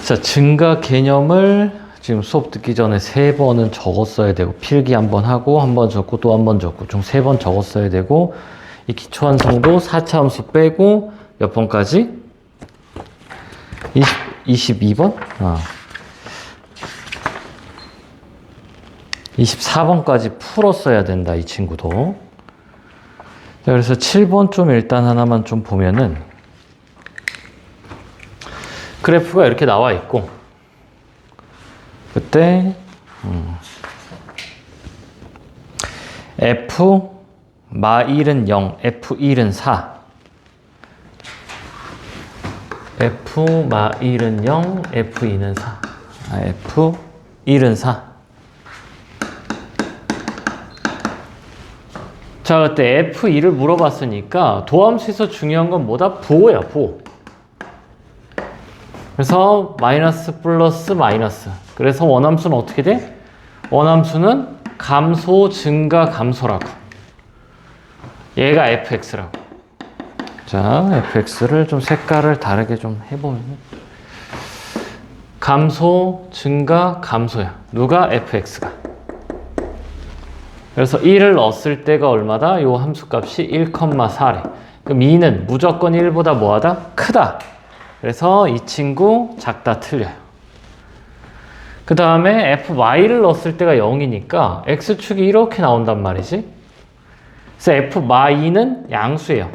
자, 증가 개념을 지금 수업 듣기 전에 3번은 적었어야 되고, 필기 한번 하고, 한 번 적고, 또 한 번 적고, 총 3번 적었어야 되고, 이 기초환성도 4차 함수 빼고, 몇 번까지? 22번? 24번까지 풀었어야 된다, 이 친구도. 자, 그래서 7번 좀 일단 하나만 좀 보면은, 그래프가 이렇게 나와 있고, 그때 F 마1은 0, F1은 4. F 마1은 0, F2는 4. F1은 4. 자, 그때 F2를 물어봤으니까 도함수에서 중요한 건 뭐다? 부호야, 부호. 그래서 마이너스 플러스 마이너스. 그래서 원함수는 어떻게 돼? 원함수는 감소, 증가, 감소라고. 얘가 fx라고. 자, fx를 좀 색깔을 다르게 좀 해보면 감소, 증가, 감소야. 누가? fx가. 그래서 1을 넣었을 때가 얼마다? 요 함수값이 1,4래. 그럼 2는 무조건 1보다 뭐하다? 크다. 그래서 이 친구 작다, 틀려요. 그 다음에 fy를 넣었을 때가 0이니까 x축이 이렇게 나온단 말이지. 그래서 f-2는 양수예요.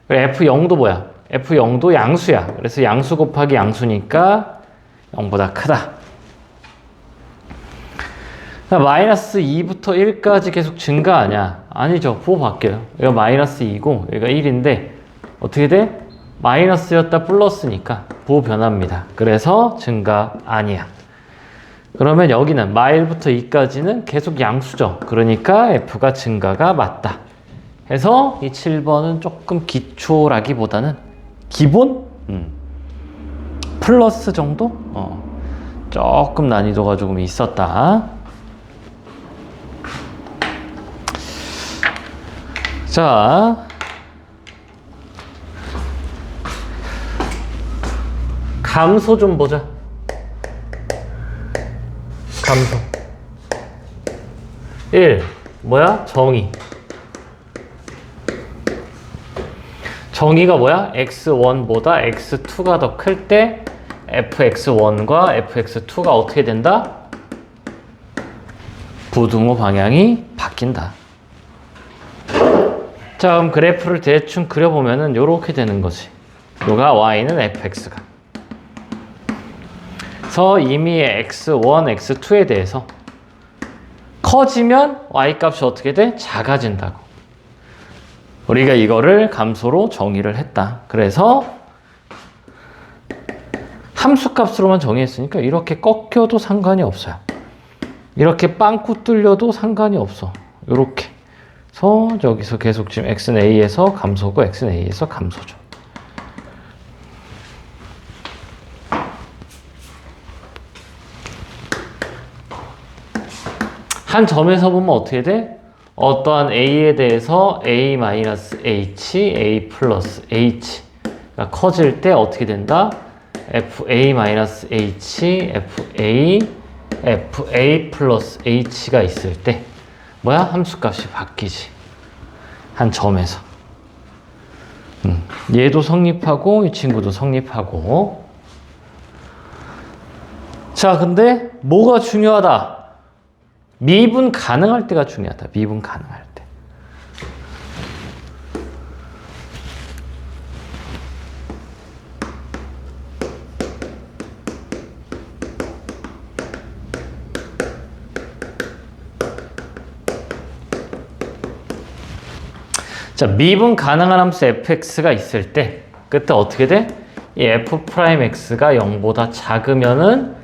f0도 뭐야? f0도 양수야. 그래서 양수 곱하기 양수니까 0보다 크다. 마이너스 2부터 1까지 계속 증가하냐? 아니죠. 부호 바뀌어요. 여기가 마이너스 2고 여기가 1인데 어떻게 돼? 마이너스였다 플러스니까 부호 변합니다. 그래서 증가 아니야. 그러면 여기는 마일부터 2까지는 계속 양수죠. 그러니까 F가 증가가 맞다. 해서 이 7번은 조금 기초라기보다는 기본? 플러스 정도? 조금 난이도가 조금 있었다. 자, 감소 좀 보자. 감소. 1. 뭐야? 정의. 정의가 뭐야? x1보다 x2가 더 클 때 fx1과 fx2가 어떻게 된다? 부등호 방향이 바뀐다. 자, 그럼 그래프를 대충 그려보면은 요렇게 되는 거지. 요가 y는 fx가. 그래서 이미 x1, x2에 대해서 커지면 y값이 어떻게 돼? 작아진다고. 우리가 이거를 감소로 정의를 했다. 그래서 함수값으로만 정의했으니까 이렇게 꺾여도 상관이 없어요. 이렇게 빵꾸 뚫려도 상관이 없어. 이렇게. 그래서 여기서 계속 지금 x는 a에서 감소고 x는 a에서 감소죠. 한 점에서 보면 어떻게 돼? 어떠한 a에 대해서 a-h, a 플러스 h가 커질 때 어떻게 된다? fa-h, fa 플러스 h가 있을 때 뭐야? 함수값이 바뀌지. 한 점에서. 얘도 성립하고 이 친구도 성립하고. 자, 근데 뭐가 중요하다? 미분 가능할 때가 중요하다. 미분 가능할 때. 자, 미분 가능한 함수 fx가 있을 때 그때 어떻게 돼? 이 f'x가 0보다 작으면은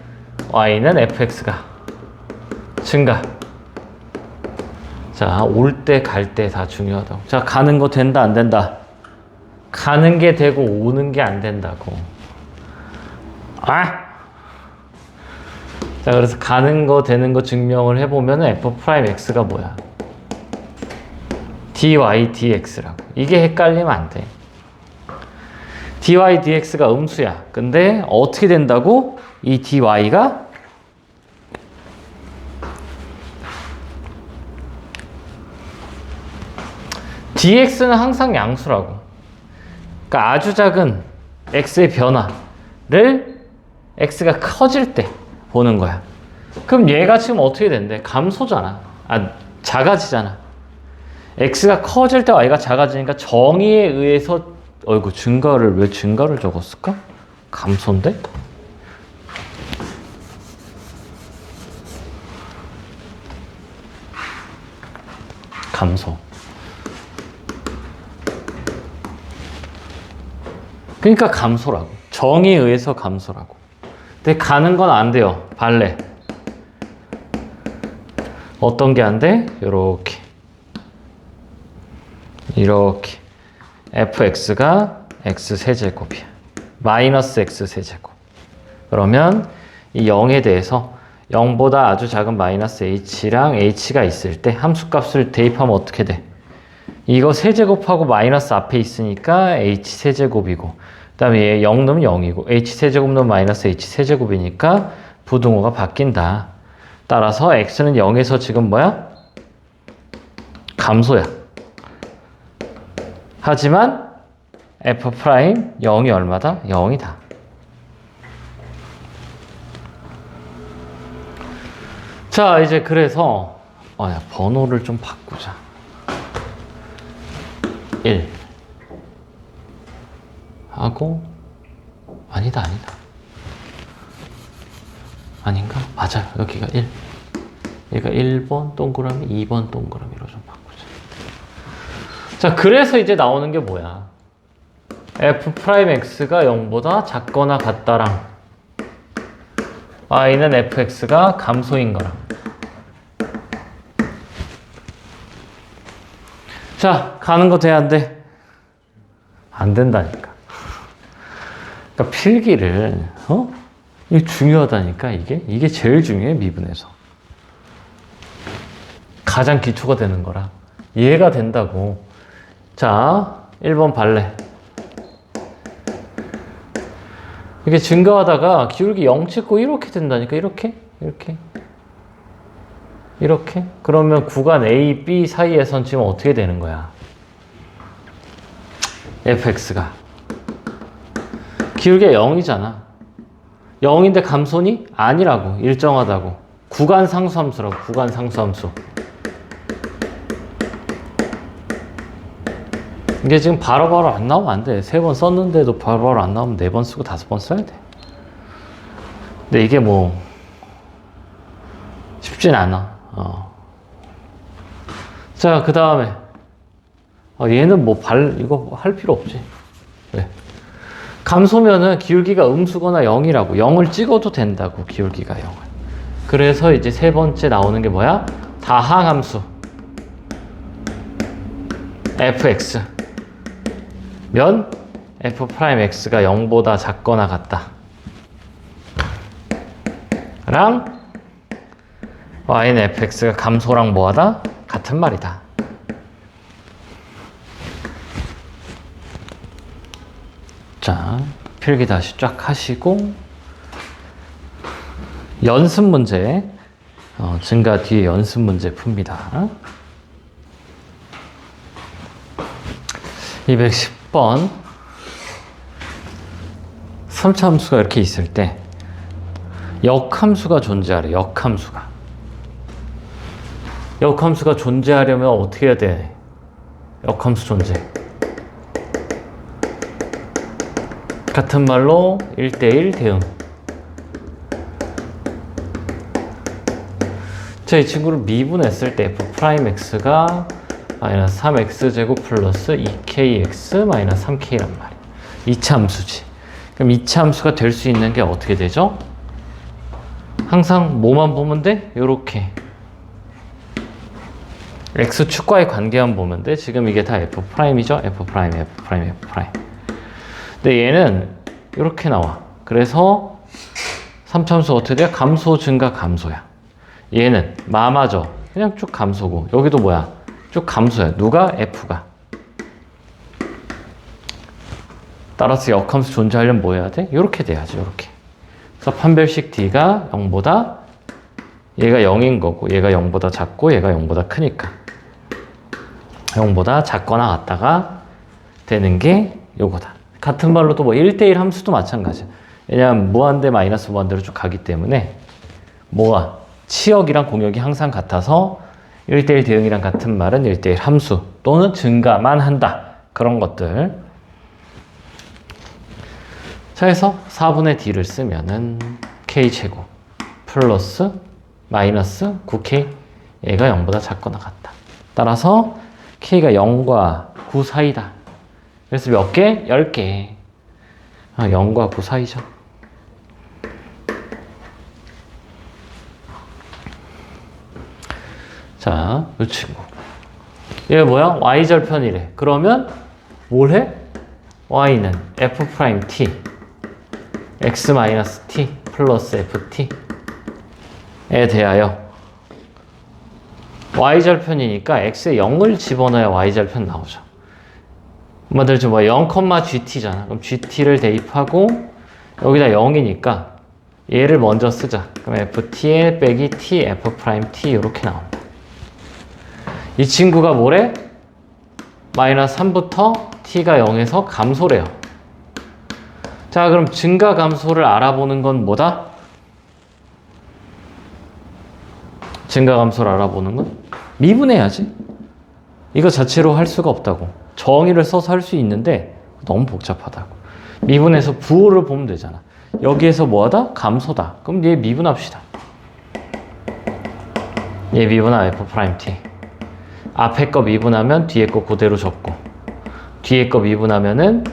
y는 fx가 증가. 자, 올 때, 갈 때 다 중요하다고. 자, 가는 거 된다, 안 된다? 가는 게 되고 오는 게 안 된다고. 자, 그래서 가는 거, 되는 거 증명을 해보면 f'x가 뭐야? dy dx라고. 이게 헷갈리면 안 돼. dy dx가 음수야. 근데 어떻게 된다고? 이 dy가 dx는 항상 양수라고. 그러니까 아주 작은 x의 변화를 x가 커질 때 보는 거야. 그럼 얘가 지금 어떻게 된대? 감소잖아. 작아지잖아. x가 커질 때 y가 작아지니까 정의에 의해서 어이구 왜 증가를 적었을까? 감소인데? 감소. 그러니까 감소라고. 정의에 의해서 감소라고. 근데 가는 건 안 돼요. 발레. 어떤 게 안 돼? 요렇게. 이렇게. fx가 x세제곱이야. 마이너스 x세제곱. 그러면 이 0에 대해서 0보다 아주 작은 마이너스 h랑 h가 있을 때 함수값을 대입하면 어떻게 돼? 이거 세제곱하고 마이너스 앞에 있으니까 h세제곱이고 그 다음에 얘 0 넣으면 0이고 h세제곱 넣으면 마이너스 h세제곱이니까 부등호가 바뀐다. 따라서 x는 0에서 지금 뭐야? 감소야. 하지만 f' 0이 얼마다? 0이다. 자, 이제 그래서 번호를 좀 바꾸자. 1 하고 아니다. 아닌가? 맞아요. 여기가 1. 얘가 1번 동그라미, 2번 동그라미로 좀 바꾸자. 자, 그래서 이제 나오는 게 뭐야? f'x가 0보다 작거나 같다랑 y는 fx가 감소인 거랑. 자, 가는 거 돼, 안 돼? 안 된다니까. 그러니까 필기를, 이게 중요하다니까, 이게 제일 중요해, 미분에서. 가장 기초가 되는 거라. 이해가 된다고. 자, 1번 발레. 이게 증가하다가 기울기 0 찍고 이렇게 된다니까, 이렇게. 그러면 구간 A, B 사이에선 지금 어떻게 되는 거야? fx가. 기울기가 0이잖아. 0인데 감소니? 아니라고. 일정하다고. 구간 상수함수라고. 구간 상수함수. 이게 지금 바로바로 안 나오면 안 돼. 3번 썼는데도 바로바로 안 나오면 4번 쓰고 5번 써야 돼. 근데 이게 뭐 쉽진 않아. 자, 그 다음에 얘는 이거 할 필요 없지. 왜? 감소면은 기울기가 음수거나 0이라고. 0을 찍어도 된다고, 기울기가 0을. 그래서 이제 세 번째 나오는 게 뭐야? 다항함수 fx 면 f'x가 0보다 작거나 같다 랑 y는 fx가 감소랑 뭐하다? 같은 말이다. 자, 필기 다시 쫙 하시고 연습 문제, 증가 뒤에 연습 문제 풉니다. 210번 3차 함수가 이렇게 있을 때 역함수가 존재하래. 역함수가 존재하려면 어떻게 해야 돼? 역함수 존재. 같은 말로 1대1 대응. 자, 이 친구를 미분했을 때 f'x가 마이너스 3x제곱 플러스 2kx 마이너스 3k란 말이야. 2차 함수지. 그럼 2차 함수가 될 수 있는 게 어떻게 되죠? 항상 뭐만 보면 돼? 요렇게 x축과의 관계만 보면 돼. 지금 이게 다 f'이죠? f'. 근데 얘는 이렇게 나와. 그래서 3차 함수 어떻게 돼? 감소, 증가, 감소야. 얘는 마마죠. 그냥 쭉 감소고 여기도 뭐야? 쭉 감소야. 누가? f가. 따라서 역함수 존재하려면 뭐 해야 돼? 이렇게 돼야지, 이렇게. 그래서 판별식 D가 0보다 얘가 0인 거고 얘가 0보다 작고 얘가 0보다 크니까 0보다 작거나 같다가 되는 게 요거다. 같은 말로도 뭐 1대1 함수도 마찬가지야. 왜냐하면 무한대 마이너스 무한대로 쭉 가기 때문에 뭐가 치역이랑 공역이 항상 같아서 1대1 대응이랑 같은 말은 1대1 함수 또는 증가만 한다. 그런 것들. 자, 해서 4분의 D를 쓰면은 K제곱 플러스 마이너스 9K 얘가 0보다 작거나 같다. 따라서 K가 0과 9 사이다. 그래서 몇 개? 10개. 0과 9 사이죠. 자, 이 친구. 얘 뭐야? Y절편이래. 그러면 뭘 해? Y는 F'T X-T 플러스 FT에 대하여 Y절편이니까 X에 0을 집어넣어야 Y절편 나오죠. 한마디로 뭐 0,GT잖아. 그럼 GT를 대입하고 여기다 0이니까 얘를 먼저 쓰자. 그럼 FT에 빼기 T, F'T 이렇게 나온다. 이 친구가 뭐래? 마이너스 3부터 T가 0에서 감소래요. 자, 그럼 증가 감소를 알아보는 건 뭐다? 증가 감소를 알아보는 건 미분해야지. 이거 자체로 할 수가 없다고. 정의를 써서 할 수 있는데 너무 복잡하다고. 미분해서 부호를 보면 되잖아. 여기에서 뭐하다? 감소다. 그럼 얘 미분합시다. 얘 미분함 F'T. 앞에 거 미분하면 뒤에 거 그대로 적고 뒤에 거 미분하면은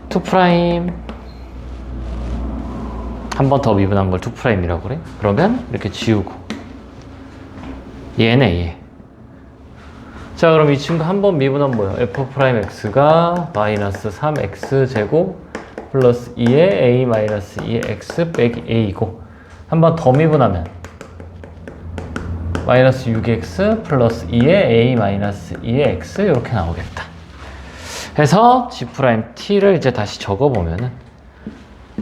2' 한 번 더 미분한 걸 2'이라고 그래? 그러면 이렇게 지우고 얘네 얘. 자, 그럼 이 친구 한 번 미분하면 뭐예요? F'X가 마이너스 3X 제곱 플러스 2의 A 마이너스 2의 X 빼기 A이고 한 번 더 미분하면 마이너스 6X 플러스 2의 A 마이너스 2의 X 이렇게 나오겠다. 해서 G'T를 이제 다시 적어보면은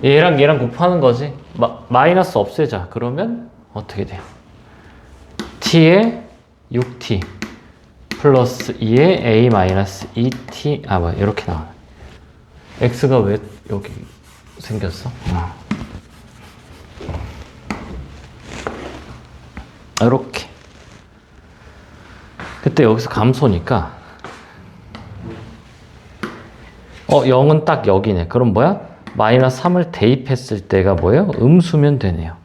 얘랑 얘랑 곱하는 거지. 마이너스 없애자. 그러면 어떻게 돼요? T에 6T 플러스 2의 A 마이너스 2T 뭐야 이렇게 나와. X가 왜 여기 생겼어? 이렇게. 그때 여기서 감소니까 0은 딱 여기네. 그럼 뭐야? 마이너스 3을 대입했을 때가 뭐예요? 음수면 되네요.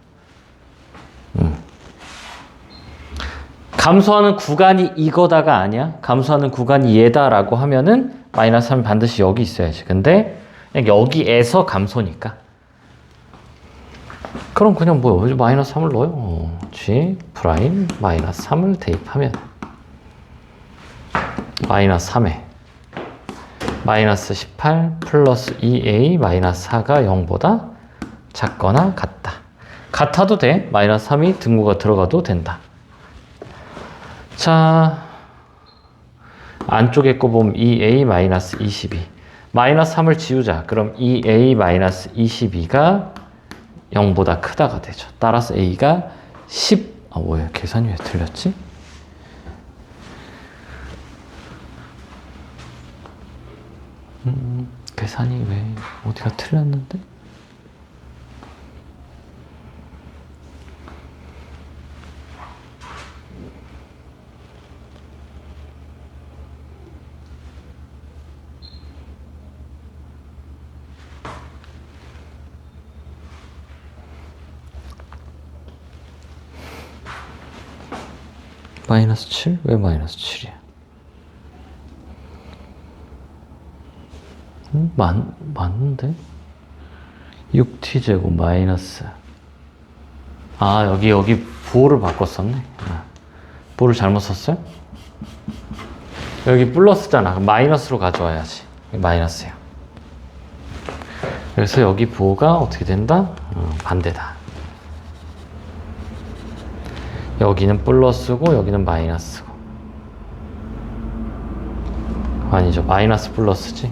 감소하는 구간이 이거다가 아니야. 감소하는 구간이 얘다라고 하면은 마이너스 3이 반드시 여기 있어야지. 근데 그냥 여기에서 감소니까. 그럼 그냥 뭐야? 마이너스 3을 넣어요. G 프라임 마이너스 3을 대입하면 마이너스 3에 마이너스 18 플러스 2A 마이너스 4가 0보다 작거나 같다. 같아도 돼. 마이너스 3이 등호가 들어가도 된다. 자, 안쪽에 거 보면 2A 마이너스 22 마이너스 3을 지우자. 그럼 2A 마이너스 22가 0보다 크다가 되죠. 따라서 A가 10 뭐야? 계산이 왜 틀렸지? 계산이 왜 어디가 틀렸는데? 마이너스 7? 왜 마이너스 7이야? 맞는데? 6t제곱 마이너스 여기 부호를 바꿨었네. 부호를 잘못 썼어요? 여기 플러스잖아. 그럼 마이너스로 가져와야지. 마이너스야. 그래서 여기 부호가 어떻게 된다? 반대다. 여기는 플러스고 여기는 마이너스고. 아니죠. 마이너스 플러스지.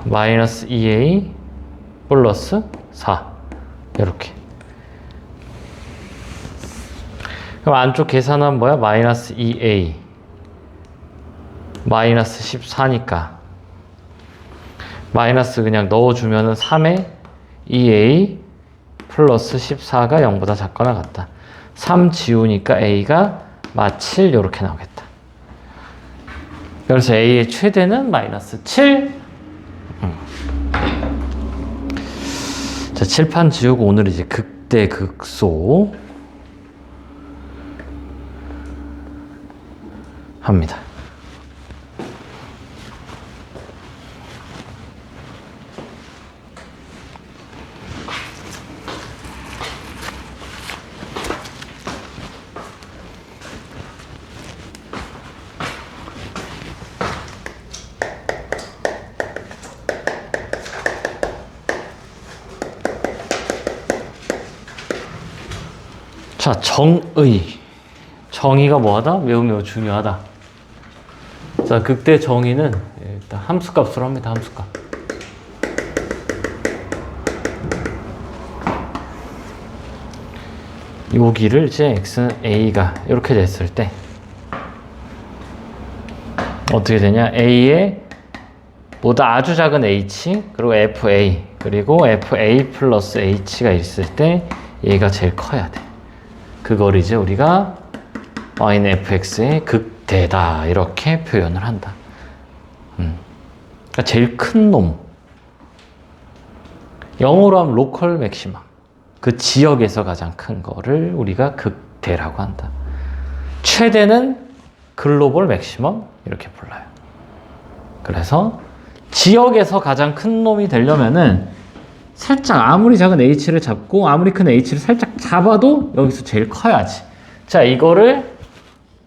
마이너스 2a 플러스 4 이렇게. 그럼 안쪽 계산하면 뭐야? 마이너스 2a 마이너스 14니까 마이너스 그냥 넣어주면은 3에 2a 플러스 14가 0보다 작거나 같다. 3 지우니까 a가 -7 이렇게 나오겠다. 그래서 a의 최대는 마이너스 7. 자, 칠판 지우고 오늘 이제 극대 극소 합니다. 자, 정의가 뭐하다? 매우 중요하다. 자, 극대 정의는 일단 함수값으로 합니다. 함수값. 여기를 이제 x는 a가 이렇게 됐을 때 어떻게 되냐? a의 보다 아주 작은 h 그리고 fa 그리고 fa 플러스 h가 있을 때 얘가 제일 커야 돼. 그걸 이제 우리가 y는 fx의 극대다 이렇게 표현을 한다. 그러니까 제일 큰 놈. 영어로 하면 로컬 맥시멈. 그 지역에서 가장 큰 거를 우리가 극대라고 한다. 최대는 글로벌 맥시멈 이렇게 불러요. 그래서 지역에서 가장 큰 놈이 되려면은 살짝 아무리 작은 h를 잡고 아무리 큰 h를 살짝 잡아도 여기서 제일 커야지. 자, 이거를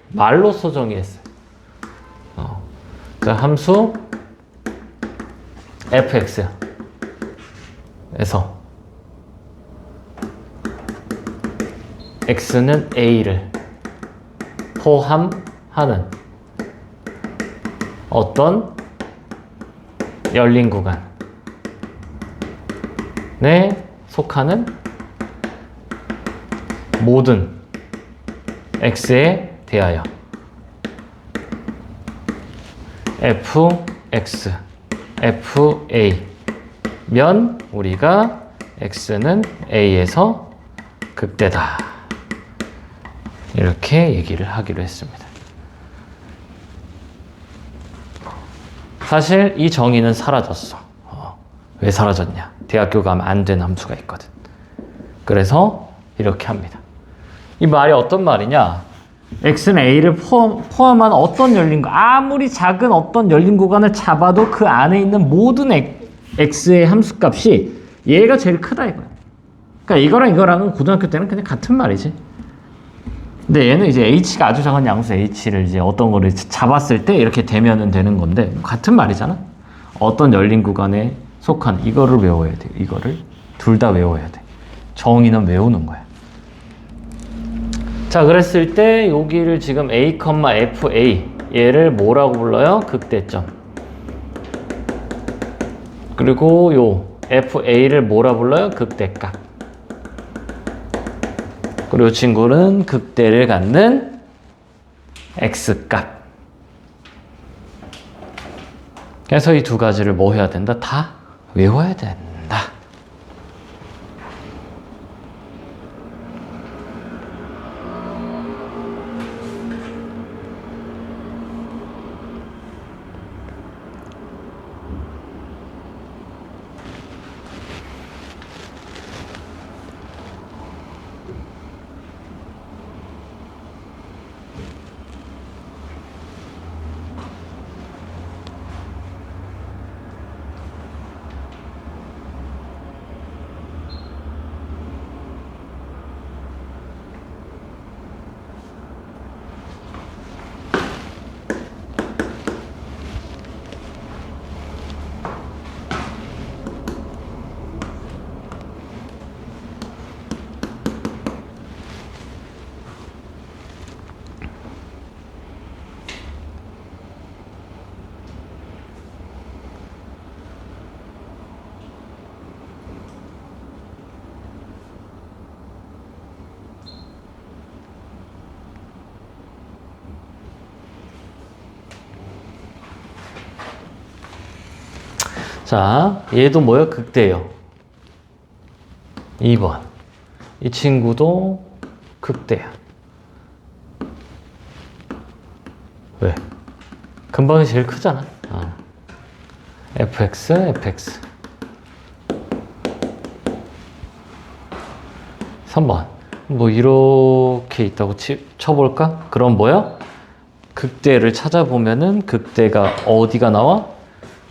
말로써 정의했어요. 자, 함수 fx에서 x는 a를 포함하는 어떤 열린 구간에 속하는 모든 x에 대하여 fx, fa 면 우리가 x는 a에서 극대다 이렇게 얘기를 하기로 했습니다. 사실 이 정의는 사라졌어. 왜 사라졌냐? 대학교 가면 안 되는 함수가 있거든. 그래서 이렇게 합니다. 이 말이 어떤 말이냐? x는 a를 포함한 어떤 열린 구간, 아무리 작은 어떤 열린 구간을 잡아도 그 안에 있는 모든 x의 함수값이 얘가 제일 크다 이거야. 그러니까 이거랑은 고등학교 때는 그냥 같은 말이지. 근데 얘는 이제 h가 아주 작은 양수 h를 이제 어떤 거를 잡았을 때 이렇게 되면은 되는 건데 같은 말이잖아. 어떤 열린 구간에 속한 이거를 외워야 돼. 이거를 둘 다 외워야 돼. 정의는 외우는 거야. 자, 그랬을 때 여기를 지금 a, fa 얘를 뭐라고 불러요? 극대점. 그리고 요 fa를 뭐라 불러요? 극대값. 그리고 이 친구는 극대를 갖는 x값. 그래서 이 두 가지를 뭐 해야 된다? 다 외워야 된다. 자, 얘도 뭐야? 극대예요. 2번. 이 친구도 극대야. 왜? 근방이 제일 크잖아. fx, fx. 3번. 뭐 이렇게 있다고 쳐볼까? 그럼 뭐야? 극대를 찾아보면은 극대가 어디가 나와?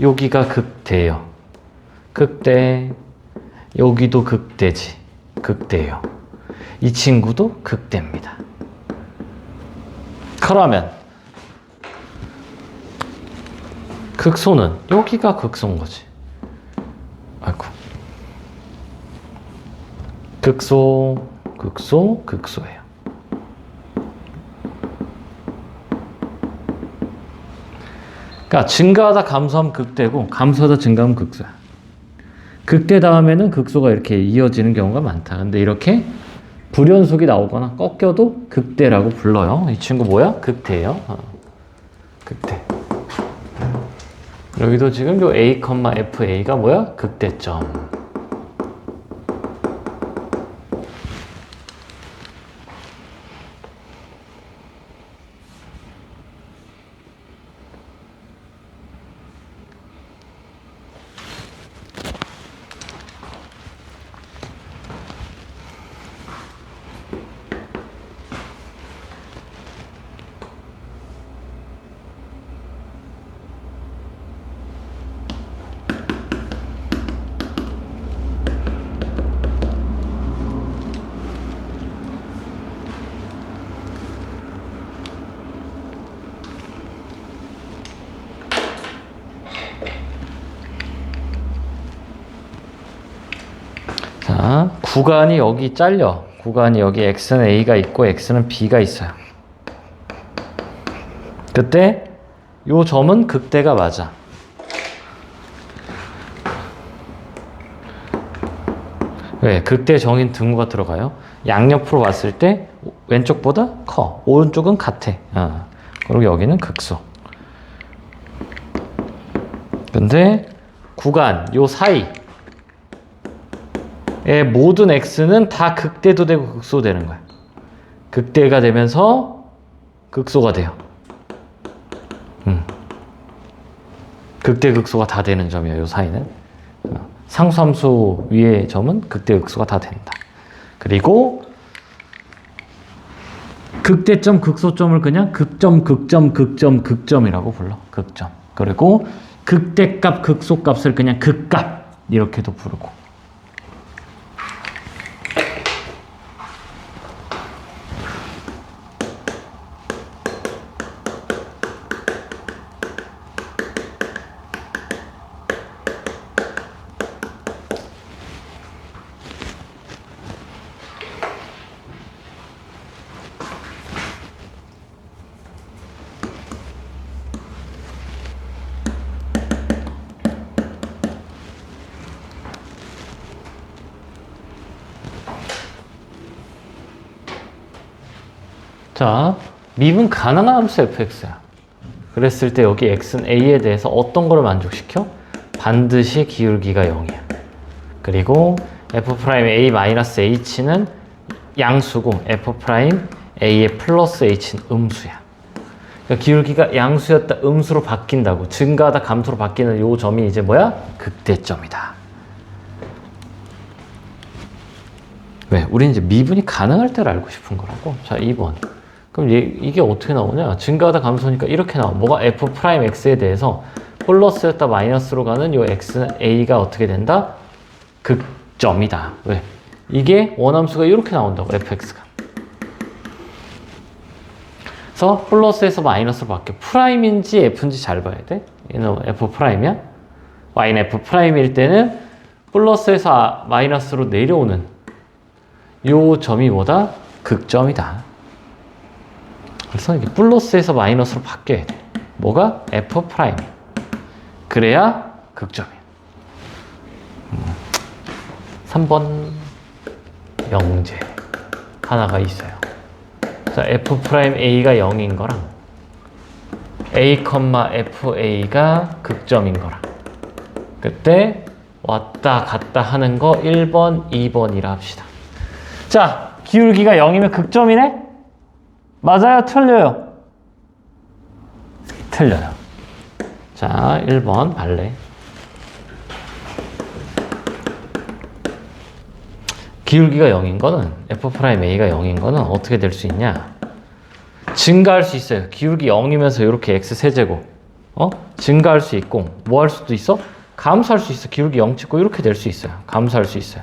여기가 극대예요. 극대. 여기도 극대지. 극대예요. 이 친구도 극대입니다. 그러면 극소는 여기가 극소인 거지. 아이고. 극소, 극소, 극소예요. 그러니까 증가하다 감소하면 극대고 감소하다 증가하면 극소야. 극대 다음에는 극소가 이렇게 이어지는 경우가 많다. 근데 이렇게 불연속이 나오거나 꺾여도 극대라고 불러요. 이 친구 뭐야? 극대예요. 극대. 여기도 지금 요 a, fa가 뭐야? 극대점. 자, 구간이 여기 잘려. 구간이 여기 x는 a가 있고 x는 b가 있어요. 그때 요 점은 극대가 맞아. 왜? 극대 정인 등호가 들어가요. 양옆으로 봤을 때 왼쪽보다 커. 오른쪽은 같아. 그리고 여기는 극소. 근데 구간 요 사이 모든 x는 다 극대도 되고 극소도 되는 거야. 극대가 되면서 극소가 돼요. 극대 극소가 다 되는 점이에요. 이 사이는. 상수함수 위의 점은 극대 극소가 다 된다. 그리고 극대점 극소점을 그냥 극점 극점 극점 극점이라고 불러. 극점. 그리고 극대값 극소값을 그냥 극값 이렇게도 부르고. 자, 밉은 가능한 함수 fx야. 그랬을 때 여기 x는 a에 대해서 어떤 거를 만족시켜? 반드시 기울기가 0이야. 그리고 f'(a-h는 양수고 f'(a의 플러스 h는 음수야. 그러니까 기울기가 양수였다 음수로 바뀐다고. 증가하다 감소로 바뀌는 요 점이 이제 뭐야? 극대점이다. 왜? 우리는 이제 미분이 가능할 때를 알고 싶은 거라고. 자, 2번. 그럼 이게 어떻게 나오냐? 증가하다 감소니까 이렇게 나와. 뭐가 f'x에 대해서 플러스였다 마이너스로 가는 요 x는 a가 어떻게 된다? 극점이다. 왜? 이게 원함수가 이렇게 나온다고, fx가. 그래서 플러스에서 마이너스로 바뀌어. 프라임인지 f인지 잘 봐야 돼. 얘는 f'이야. y는 f'일 때는 플러스에서 마이너스로 내려오는 요 점이 뭐다? 극점이다. 그래서 이게 플러스에서 마이너스로 바뀌어야 돼. 뭐가? f'. 그래야 극점이야. 3번 영재 하나가 있어요. 자, f'a가 0인 거랑 a, fa가 극점인 거랑 그때 왔다 갔다 하는 거 1번, 2번이라 합시다. 자, 기울기가 0이면 극점이네? 맞아요? 틀려요? 틀려요. 자, 1번 발레. 기울기가 0인 거는 F'A가 0인 거는 어떻게 될 수 있냐? 증가할 수 있어요. 기울기 0이면서 이렇게 x 세제곱 증가할 수 있고 뭐 할 수도 있어? 감소할 수 있어. 기울기 0 찍고 이렇게 될 수 있어요. 감소할 수 있어요.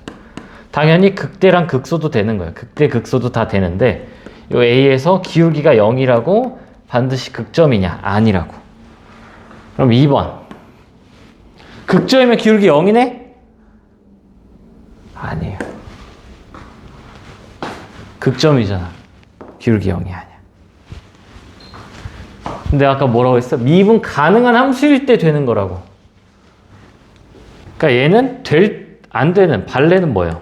당연히 극대랑 극소도 되는 거예요. 극대, 극소도 다 되는데 이 A에서 기울기가 0이라고 반드시 극점이냐? 아니라고. 그럼 2번. 극점이면 기울기 0이네? 아니에요. 극점이잖아. 기울기 0이 아니야. 근데 아까 뭐라고 했어? 미분 가능한 함수일 때 되는 거라고. 그러니까 얘는 안 되는, 발레는 뭐예요?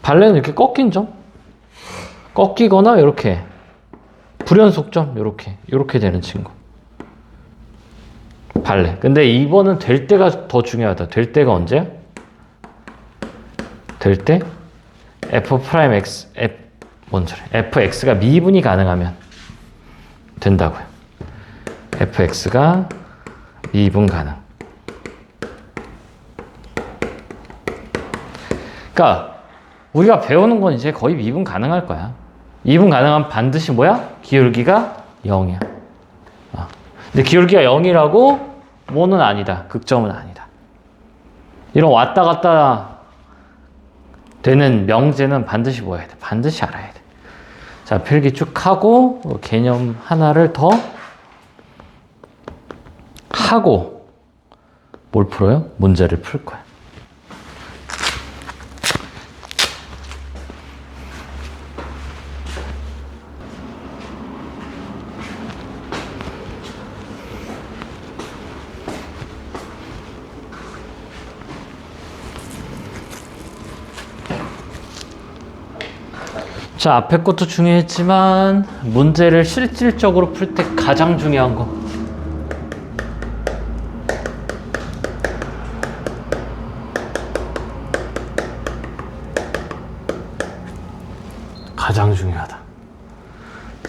발레는 이렇게 꺾인 점? 꺾이거나 이렇게 불연속점 이렇게 되는 친구. 발레. 근데 2번은 될 때가 더 중요하다. 될 때가 언제야? 될 때 f'x, fx가 미분이 가능하면 된다고요. fx가 미분 가능. 그러니까 우리가 배우는 건 이제 거의 미분 가능할 거야. 미분 가능하면 반드시 뭐야? 기울기가 0이야. 근데 기울기가 0이라고 뭐는 아니다. 극점은 아니다. 이런 왔다 갔다 되는 명제는 반드시 뭐 해야 돼? 반드시 알아야 돼. 자, 필기 쭉 하고 개념 하나를 더 하고 뭘 풀어요? 문제를 풀 거야. 자, 앞에 것도 중요했지만 문제를 실질적으로 풀 때 가장 중요한 거. 가장 중요하다.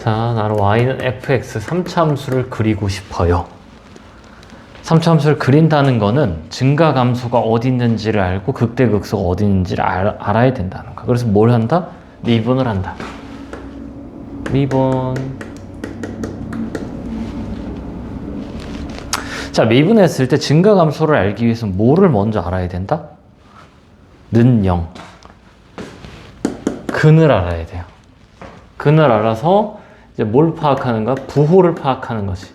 자, 나는 y는 fx 3차 함수를 그리고 싶어요. 3차 함수를 그린다는 거는 증가 감소가 어디 있는지를 알고 극대 극소가 어디 있는지를 알아야 된다는 거야. 그래서 뭘 한다? 미분을 한다. 미분. 자, 미분했을 때 증가 감소를 알기 위해서 뭐를 먼저 알아야 된다? 는 0. 근을 알아야 돼요. 근을 알아서 이제 뭘 파악하는가? 부호를 파악하는 거지.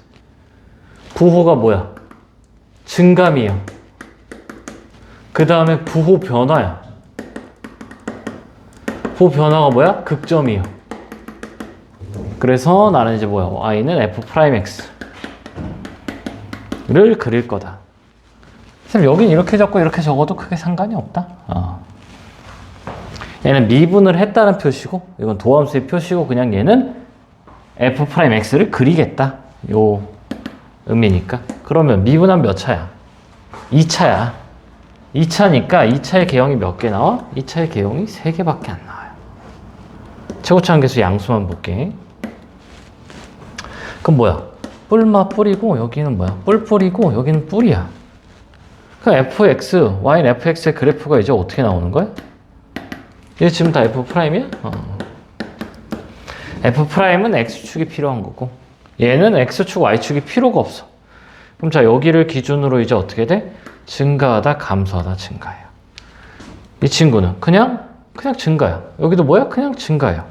부호가 뭐야? 증감이에요. 그 다음에 부호 변화야. 부호 변화가 뭐야? 극점이에요. 그래서 나는 이제 뭐야? y는 f'x를 그릴 거다. 선생님, 여긴 이렇게 적고 이렇게 적어도 크게 상관이 없다. 얘는 미분을 했다는 표시고, 이건 도함수의 표시고, 그냥 얘는 f'x를 그리겠다. 요 의미니까. 그러면 미분하면 몇 차야? 2차야. 2차니까 2차의 개형이 몇 개 나와? 2차의 개형이 3개밖에 안 나와요. 최고차 함계수 양수만 볼게. 그럼 뭐야? 뿔마 뿔이고 여기는 뭐야? 뿔뿔이고 여기는 뿔이야. 그럼 fx, y는 fx의 그래프가 이제 어떻게 나오는 거야? 얘 지금 다 f'이야? f'은 x축이 필요한 거고 얘는 x축, y축이 필요가 없어. 그럼 자, 여기를 기준으로 이제 어떻게 돼? 증가하다, 감소하다, 증가해요. 이 친구는 그냥 증가야. 여기도 뭐야? 그냥 증가예요.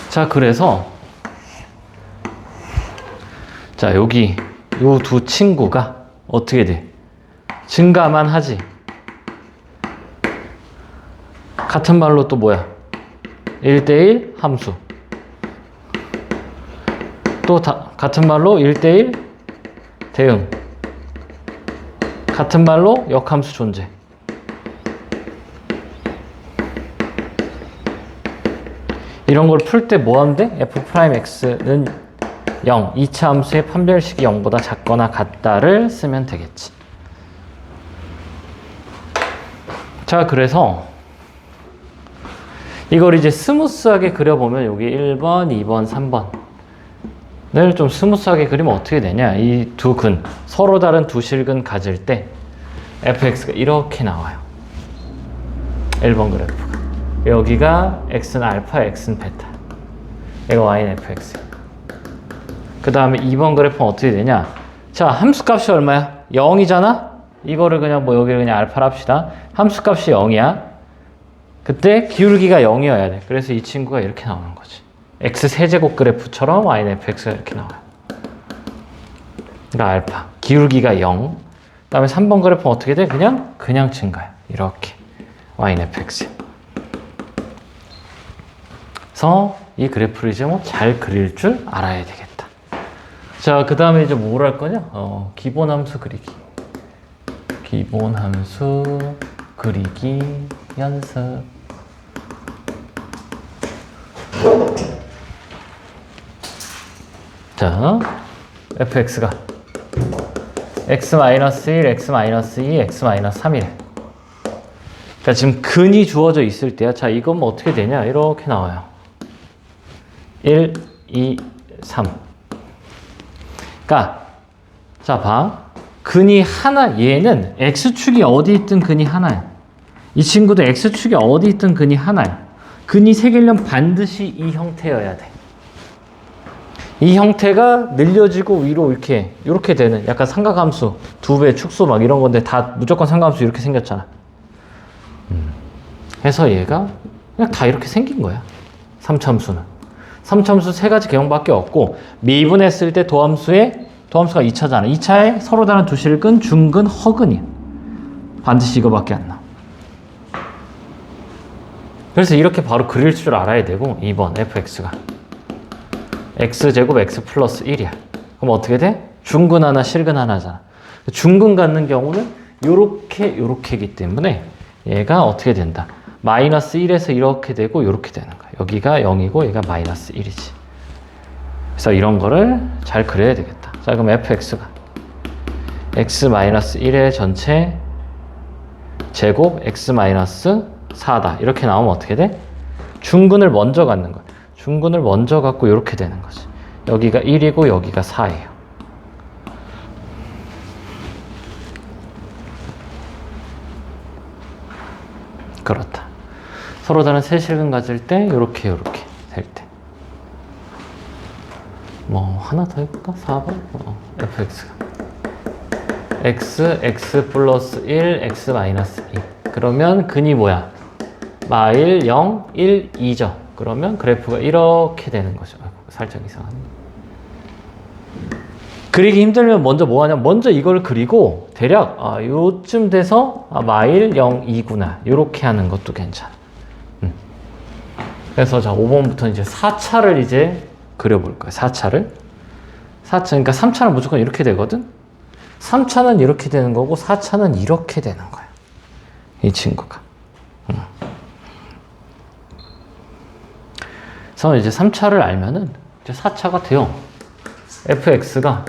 자, 그래서 자, 여기 요 두 친구가 어떻게 돼? 증가만 하지. 같은 말로 또 뭐야? 1대1 함수. 또 같은 말로 1대1 대응. 같은 말로 역함수 존재. 이런 걸 풀 때 뭐 하면 돼? f'x는 0. 2차 함수의 판별식이 0보다 작거나 같다를 쓰면 되겠지. 자, 그래서 이걸 이제 스무스하게 그려보면 여기 1번, 2번, 3번을 좀 스무스하게 그리면 어떻게 되냐. 이 두 근, 서로 다른 두 실근 가질 때 fx가 이렇게 나와요. 1번 그래프가. 여기가 x는 알파, x는 베타. 이거 y는 fx. 그 다음에 2번 그래프는 어떻게 되냐. 자, 함수값이 얼마야? 0이잖아? 이거를 그냥 뭐 여기를 그냥 알파로 합시다. 함수값이 0이야. 그때 기울기가 0이어야 돼. 그래서 이 친구가 이렇게 나오는 거지. x 세제곱 그래프처럼 y는 fx가 이렇게 나와요. 그러니까 알파. 기울기가 0. 그 다음에 3번 그래프는 어떻게 돼? 그냥 증가해. 이렇게. y는 fx. 그래서 이 그래프를 이제 뭐 잘 그릴 줄 알아야 되겠다. 자, 그 다음에 이제 뭘 할 거냐? 기본 함수 그리기. 기본 함수 그리기 연습. 자, fx가 x-1, x-2, x-3이래. 그러니까 지금 근이 주어져 있을 때야. 자, 이건 뭐 어떻게 되냐? 이렇게 나와요. 1, 2, 3. 그러니까 자, 봐. 근이 하나, 얘는 x축이 어디 있든 근이 하나야. 이 친구도 x축이 어디 있든 근이 하나야. 근이 새기려면 반드시 이 형태여야 돼. 이 형태가 늘려지고 위로 이렇게 되는 약간 삼각함수, 두 배 축소 막 이런 건데 다 무조건 삼각함수 이렇게 생겼잖아. 해서 얘가 그냥 다 이렇게 생긴 거야. 삼차함수는. 삼차함수 세 가지 개형밖에 없고 미분했을 때 도함수가 2차잖아. 2차에 서로 다른 두 실근, 중근, 허근이야. 반드시 이거밖에 안 나와. 그래서 이렇게 바로 그릴 줄 알아야 되고 2번 fx가 x제곱 x 플러스 1이야. 그럼 어떻게 돼? 중근 하나, 실근 하나잖아. 중근 갖는 경우는 요렇게이기 때문에 얘가 어떻게 된다? 마이너스 1에서 이렇게 되고 이렇게 되는 거야. 여기가 0이고 얘가 마이너스 1이지. 그래서 이런 거를 잘 그려야 되겠다. 자, 그럼 fx가 x-1의 전체 제곱 x-4다. 이렇게 나오면 어떻게 돼? 중근을 먼저 갖는 거야. 중근을 먼저 갖고 이렇게 되는 거지. 여기가 1이고 여기가 4예요. 그렇다. 서로 다른 세 실근 가질 때 이렇게 될 때. 뭐 하나 더 해볼까? 4번? fx가 x 플러스 1, x 마이너스 2. 그러면 근이 뭐야? 마1, 0, 1, 2죠. 그러면 그래프가 이렇게 되는 거죠. 살짝 이상하네. 그리기 힘들면 먼저 뭐 하냐? 먼저 이걸 그리고 대략 요쯤 돼서 마1, 0, 2구나. 요렇게 하는 것도 괜찮아. 그래서 자, 5번부터 이제 4차를 이제 그려볼 거예요. 4차를. 4차, 그러니까 3차는 무조건 이렇게 되거든? 3차는 이렇게 되는 거고 4차는 이렇게 되는 거야. 이 친구가. 그래서 이제 3차를 알면은 이제 4차가 돼요. fx가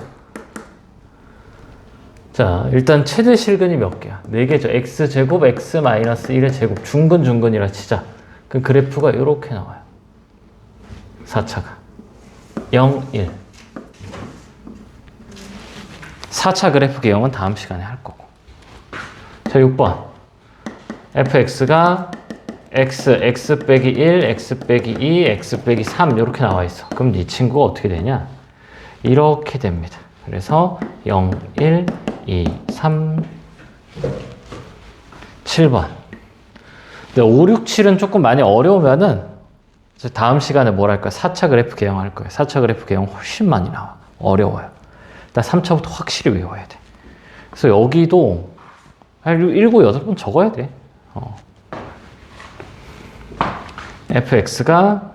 자, 일단 최대 실근이 몇 개야? 4개죠. x제곱 x-1의 제곱. 중근이라 치자. 그 그래프가 이렇게 나와요. 4차가 0, 1. 4차 그래프 개형은 다음 시간에 할 거고. 자, 6번 fx가 x 빼기 1, x 빼기 2, x 빼기 3 이렇게 나와 있어. 그럼 이 친구가 어떻게 되냐? 이렇게 됩니다. 그래서 0, 1, 2, 3, 7번. 근데 5, 6, 7은 조금 많이 어려우면은 다음 시간에 뭘 할까요? 4차 그래프 개형 할 거예요. 4차 그래프 개형 훨씬 많이 나와. 어려워요. 일단 3차부터 확실히 외워야 돼. 그래서 여기도 한 7, 8번 적어야 돼. fx가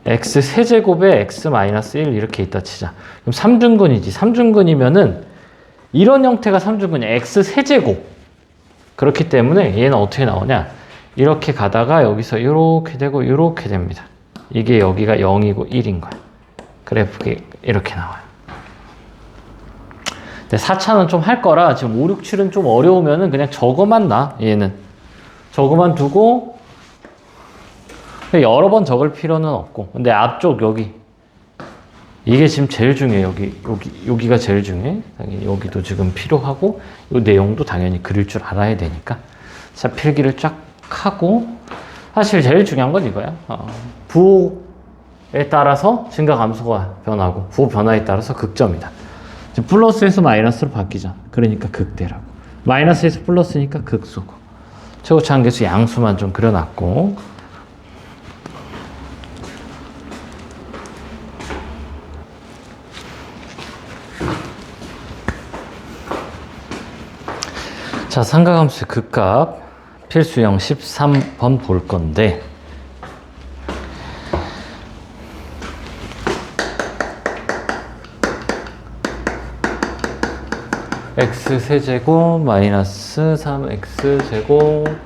x 세제곱에 x-1 이렇게 있다 치자. 그럼 3중근이지. 3중근이면은 이런 형태가 3중근이야. x 세제곱. 그렇기 때문에 얘는 어떻게 나오냐? 이렇게 가다가 여기서 이렇게 되고 이렇게 됩니다. 이게 여기가 0이고 1인 거야. 그래프가 이렇게 나와요. 근데 4차는 좀 할 거라 지금 5, 6, 7은 좀 어려우면은 그냥 저거만 놔. 얘는 저거만 두고 여러 번 적을 필요는 없고. 근데 앞쪽 여기 이게 지금 제일 중요해. 여기가 제일 중요해. 당연히 여기도 지금 필요하고 이 내용도 당연히 그릴 줄 알아야 되니까. 자, 필기를 쫙 하고 사실 제일 중요한 건 이거야. 부호에 따라서 증가 감소가 변하고 부호 변화에 따라서 극점이다. 지금 플러스에서 마이너스로 바뀌잖아. 그러니까 극대라고. 마이너스에서 플러스니까 극소고. 최고치 한계수 양수만 좀 그려놨고. 자, 삼각함수의 극값 필수형 13번 볼 건데 x세제곱 마이너스 3x제곱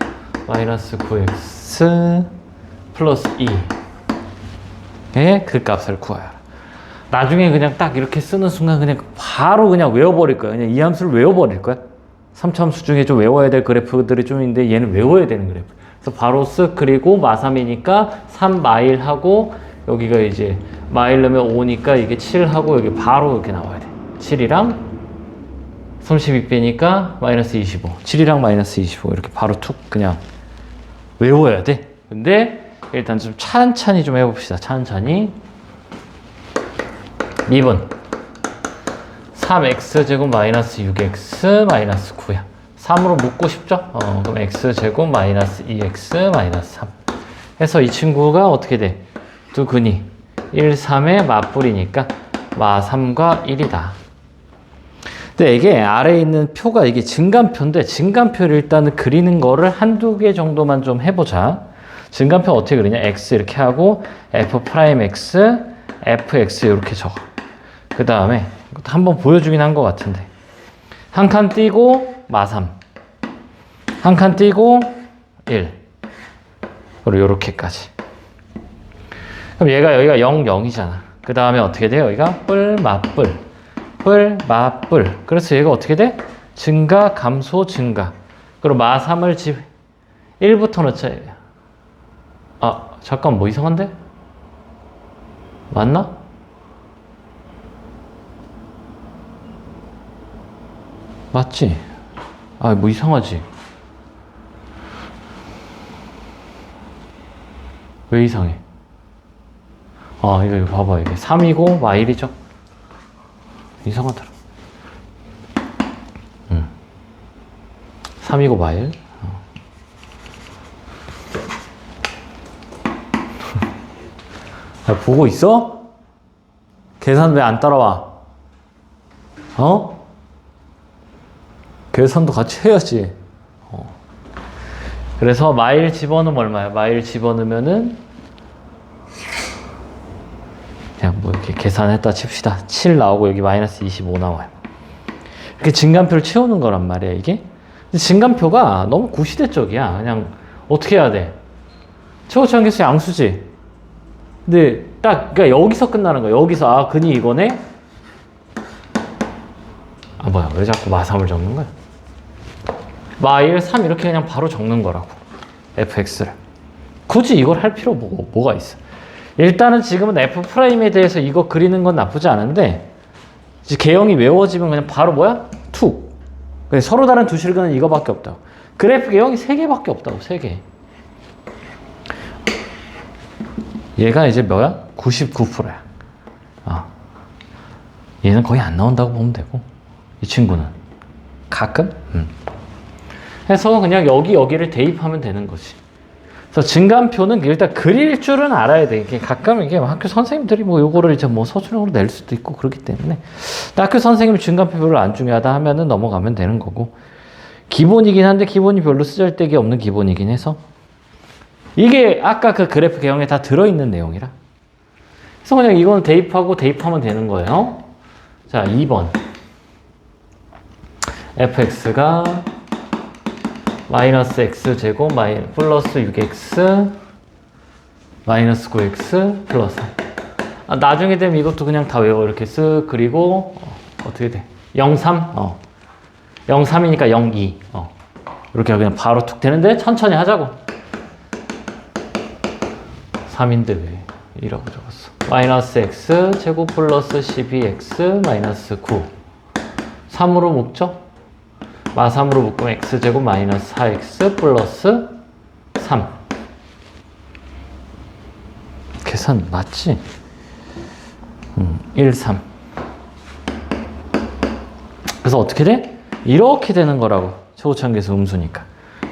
마이너스 9x 플러스 2의 극값을 구하여라. 나중에 그냥 딱 이렇게 쓰는 순간 그냥 바로 그냥 외워버릴 거야. 그냥 이 함수를 외워버릴 거야. 3차 함수 중에 좀 외워야 될 그래프들이 좀 있는데 얘는 외워야 되는 그래프. 그래서 바로 쓱 그리고 마3이니까 3마일하고 여기가 이제 마일 넣으면 5니까 이게 7하고 여기 바로 이렇게 나와야 돼. 7이랑 32빼니까 마이너스 25. 7이랑 마이너스 25 이렇게 바로 툭 그냥 외워야 돼. 근데 일단 좀 찬찬히 좀 해봅시다. 찬찬히. 2번 3x제곱 마이너스 6x 마이너스 9야. 3으로 묶고 싶죠? 그럼 x제곱 마이너스 2x 마이너스 3 해서 이 친구가 어떻게 돼? 두 근이 1, 3의 맞불이니까 마3과 1이다. 근데 이게 아래에 있는 표가 이게 증간표인데 증간표를 일단은 그리는 거를 한두 개 정도만 좀 해보자. 증간표 어떻게 그리냐? x 이렇게 하고 f'x, fx 이렇게 적어. 그 다음에 한번 보여주긴 한 것 같은데 한 칸 띄고 마3 한 칸 띄고 1 그리고 요렇게까지. 그럼 얘가 여기가 0, 0이잖아. 그 다음에 어떻게 돼요? 여기가 뿔, 맞뿔 뿔, 맞뿔. 그래서 얘가 어떻게 돼? 증가, 감소, 증가. 그리고 마3을 1부터 넣자. 아, 잠깐 뭐 이상한데? 맞나? 맞지? 아, 뭐 이상하지? 왜 이상해? 아, 이거 봐봐. 이게 3이고 마1이죠? 이상하더라. 3이고 마1. 야, 보고 있어? 계산 왜 안 따라와? 계산도 같이 해야지. 그래서 마일 집어넣으면 얼마야? 마일 집어넣으면은 그냥 뭐 이렇게 계산했다 칩시다. 7 나오고 여기 마이너스 25 나와요. 이렇게 증간표를 채우는 거란 말이야, 이게. 근데 증간표가 너무 구시대적이야. 그냥 어떻게 해야 돼? 최고치 한계수 양수지. 근데 딱 그러니까 여기서 끝나는 거야. 여기서 근이 이거네. 뭐야? 왜 자꾸 마3을 적는 거야? 마1, 3 이렇게 그냥 바로 적는 거라고. fx를. 굳이 이걸 할 필요 뭐가 있어? 일단은 지금은 f'에 대해서 이거 그리는 건 나쁘지 않은데 이제 개형이 외워지면 그냥 바로 뭐야? 툭. 서로 다른 두 실근은 이거밖에 없다고. 그래프 개형이 3개밖에 없다고. 3개. 얘가 이제 뭐야? 99%야. 얘는 거의 안 나온다고 보면 되고 이 친구는 가끔? 해서 그냥 여기를 대입하면 되는 거지. 그래서 증간표는 일단 그릴 줄은 알아야 돼. 이게 가끔 이게 학교 선생님들이 뭐 요거를 이제 뭐 서술형으로 낼 수도 있고 그렇기 때문에 학교 선생님이 증간표 별로 안 중요하다 하면은 넘어가면 되는 거고 기본이긴 한데 기본이 별로 쓰잘데기 없는 기본이긴 해서 이게 아까 그 그래프 개형에 다 들어있는 내용이라. 그래서 그냥 이거는 대입하면 되는 거예요. 자, 2번. fx가 마이너스 x제곱 플러스 6x 마이너스 9x 플러스 3. 나중에 되면 이것도 그냥 다 외워. 이렇게 쓱 그리고 어떻게 돼? 0, 3? 0, 3이니까 0, 2. 이렇게 그냥 바로 툭 되는데 천천히 하자고. 3인데 왜 2라고 적었어? 마이너스 x 제곱 플러스 12x 마이너스 9. 3으로 묶죠? 마 3으로 묶으면 x 제곱 마이너스 4x 플러스 3. 계산 맞지? 1, 3. 그래서 어떻게 돼? 이렇게 되는 거라고. 최고차원계수 음수니까.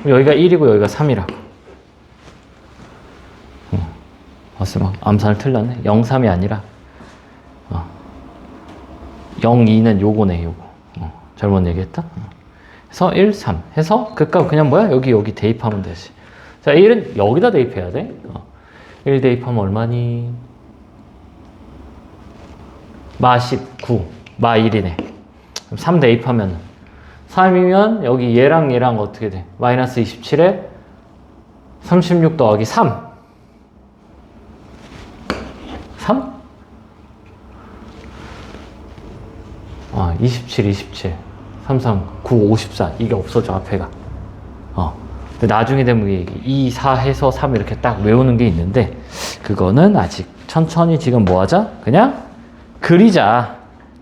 여기가 1이고 여기가 3이라고. 봤어? 막 암산을 틀렸네. 0, 3이 아니라 0, 2는 요거네, 요거. 잘못 얘기했다? 그래서 1, 3 해서 그 값 그냥 뭐야? 여기 대입하면 되지. 자, 1은 여기다 대입해야 돼. 1 대입하면 얼마니? 마 19, 마 1이네. 그럼 3 대입하면 3이면 여기 얘랑 어떻게 돼? 마이너스 27에 36 더하기 3. 3? 27, 3, 9, 54. 이게 없어져, 앞에가. 근데 나중에 되면 2, 4 해서 3 이렇게 딱 외우는 게 있는데, 그거는 아직 천천히 지금 뭐 하자? 그냥 그리자.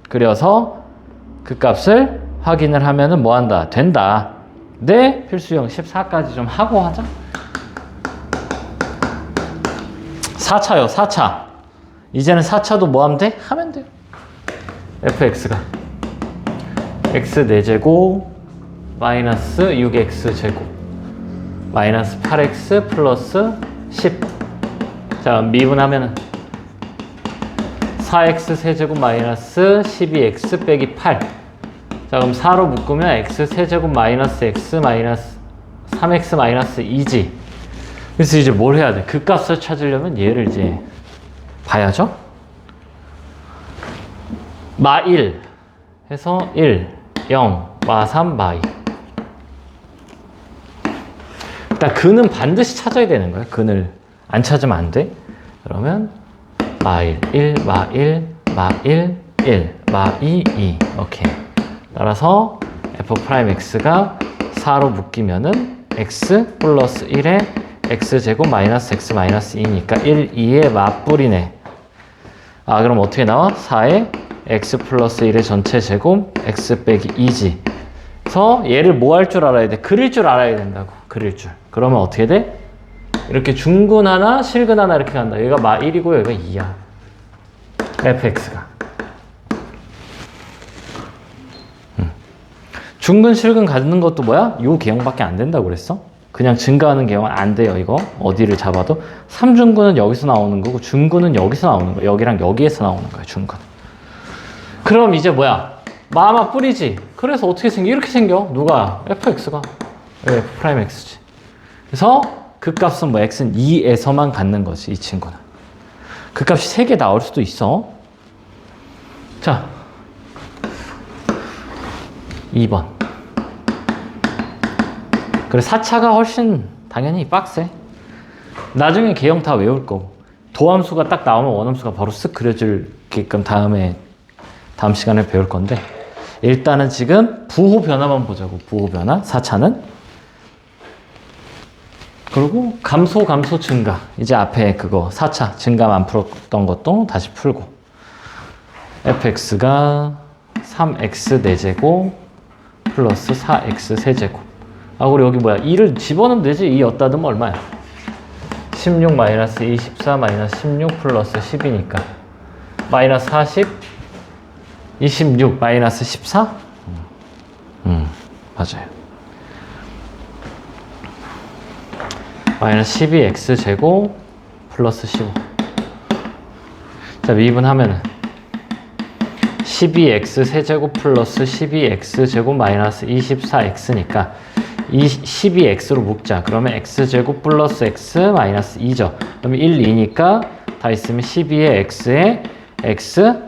그려서 그 값을 확인을 하면은 뭐 한다? 된다. 네, 필수형 14까지 좀 하고 하자. 4차요, 4차. 이제는 4차도 뭐 하면 돼? 하면 돼요. fx가 x 4제곱 마이너스 6x 제곱 마이너스 8x 플러스 10. 자, 미분하면은 4x 세제곱 마이너스 12x 빼기 8. 자, 그럼 4로 묶으면 x 세제곱 마이너스 x 마이너스 3x 마이너스 2지. 그래서 이제 뭘 해야 돼? 그 값을 찾으려면 얘를 이제 봐야죠. 마 1 해서 1, 0, 마 3, 마 2. 일단 근은 반드시 찾아야 되는 거야. 근을 안 찾으면 안 돼. 그러면 마 1, 1, 마 1, 마 1, 1, 마 2, 2. 오케이. 따라서 f'x가 4로 묶이면은 x 플러스 1에 x제곱 마이너스 x 마이너스 2니까 1, 2의 맞불이네. 그럼 어떻게 나와? 4에 x 플러스 1의 전체 제곱 x 빼기 2지. 그래서 얘를 뭐 할 줄 알아야 돼? 그릴 줄 알아야 된다고. 그릴 줄. 그러면 어떻게 돼? 이렇게 중근 하나, 실근 하나 이렇게 간다. 얘가 마 1이고 얘가 2야. fx가. 중근, 실근 갖는 것도 뭐야? 요 개형밖에 안 된다고 그랬어? 그냥 증가하는 개형은 안 돼요, 이거. 어디를 잡아도. 3중근은 여기서 나오는 거고, 중근은 여기서 나오는 거야. 여기랑 여기에서 나오는 거야, 중근. 그럼 이제 뭐야? 마마 뿌리지. 그래서 어떻게 생겨? 이렇게 생겨. 누가? fx가. f'x지. 그래서 그 값은 뭐 x는 2에서만 갖는 거지, 이 친구는. 그 값이 3개 나올 수도 있어. 자, 2번. 그래, 4차가 훨씬 당연히 빡세. 나중에 개형 다 외울 거고. 도함수가 딱 나오면 원함수가 바로 쓱 그려질게끔 다음 시간에 배울 건데, 일단은 지금 부호 변화만 보자고. 부호 변화 4차는. 그리고 감소 증가. 이제 앞에 그거 4차 증감 안 풀었던 것도 다시 풀고. fx가 3x 4제곱 플러스 4x 세제곱. 그리고 여기 뭐야? 2를 집어넣으면 되지. 2 엿다 두면 얼마야? 16 마이너스 24 마이너스 16 플러스 10이니까 마이너스 40 26 마이너스 14? 맞아요. 마이너스 12x 제곱 플러스 15. 자, 미분하면은 12x 세제곱 플러스 12x 제곱 마이너스 24x니까 이 12x로 묶자. 그러면 x제곱 플러스 x 마이너스 2죠. 그러면 1, 2니까 다 있으면 12의 x에 x